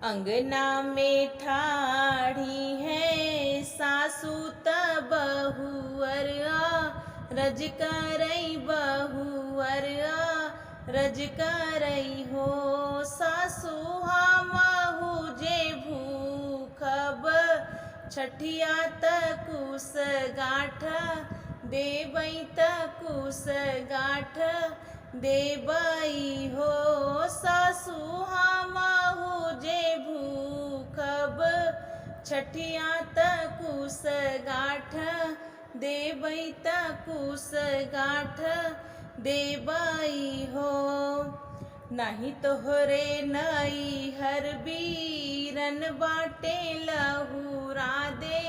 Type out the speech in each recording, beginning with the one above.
अंगना में ठाढ़ी है सासू त बहुअरआ रज करई बहुअरआ रज करई हो सासू हमहु जे भूखब छठिया त कुस गाँठ देबई त कुस गाँठ देबई हो सासू हमहु जे भूखब छठिया त कुस गाँठ देबई त कुस गाँठ देबई हो। नहीं तोहरे नई हर बीरन बाटे लहुरा दे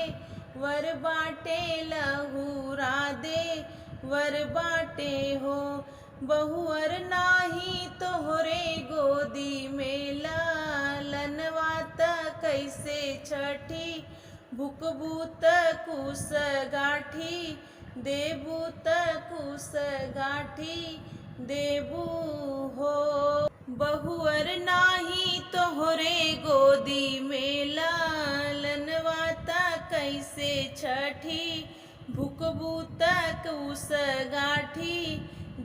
वर बाटे लहुरा दे वर बाटे हो बहुअर नाही तोहरे गोदी में लालनवा त कैसे छठी भुकबू त कुस गाठी देबू त कुस गाठी देबू हो बहुअर नाही तोहरे गोदी में लालनवा त कैसे छठी भुकबू त कुस गाठी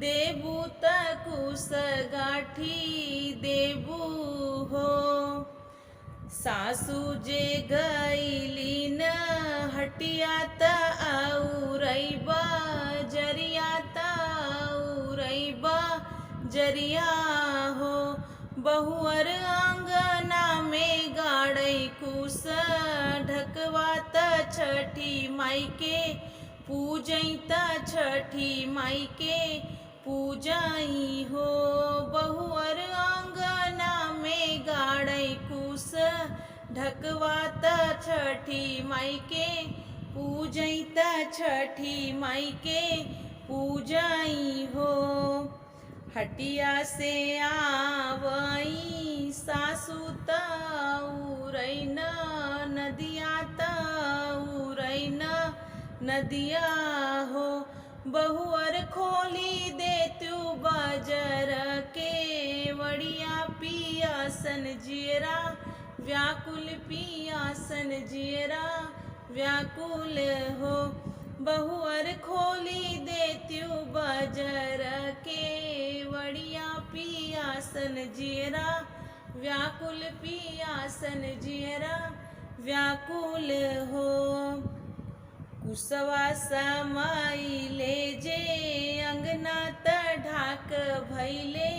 देबू त कुस गाठी देबू हो। सासू जे गईली न हटिया त औरैबा जरिया त औरैबा जरिया हो बहुअर आंगना में गाड़ई कुस ढकवा त छठी माई के पूजई त छठी माई के पूजाई हो बहुअर आंगना में गाड़ई कुस ढकवा त छठी माई के पूजई त छठी माई के पूजाई हो। हटिया से आवई सासू त उरैन नदिया त उरैन नदिया हो बहुअर खोली दे तू बाजर के वड़िया पियासन जियरा व्याकुल पियासन जियरा व्याकुल हो बहुअर खोली दे तू बाजर के वड़िया पियासन जियरा व्याकुल पियासन जियरा व्याकुल हो। कुसवा समाइले जे अंगना त ढाक भैले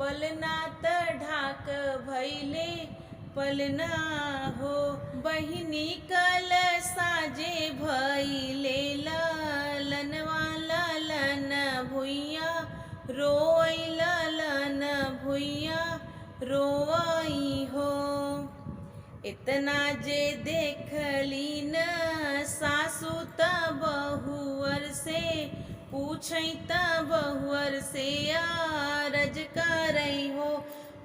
पलना त ढाक भैले पलना हो बहिनी कल साजे भैले लालनवा लालन भुइया रोई लालन भुइया रोई हो। इतना जे देखली न सासू त बहुअर से पूछई त बहुअर से आरज करई हो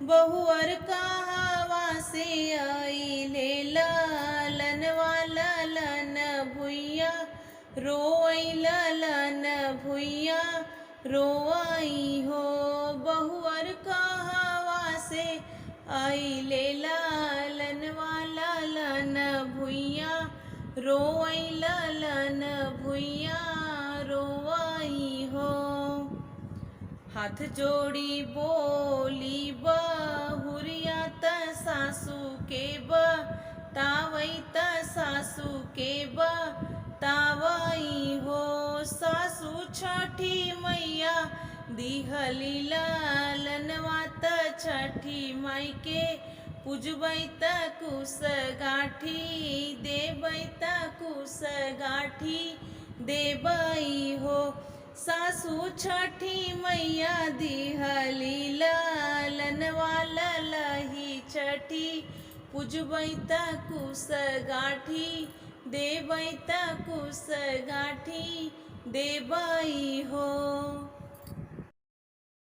बहुअर कहवा से आई ले लालनवा लालन भुइया रोई लालन भुइया रोई हो बहुअर कहवा से आई ले लालनवा लालन भुइया रोई लालन भुइया रोई हो। हाथ जोड़ी बोली बहुरिया त सासू के तावई त सासू के तावई हो सासू छठी मैया दिहली लालनवा त छठी माई के पूजबई त कुस गाठी देबई त कुस गाठी देबई हो सासू छठी मैया दिहली लालनवा ललही छठी पूजबई त कुस गाठी देबई त कुस गाठी देबई हो।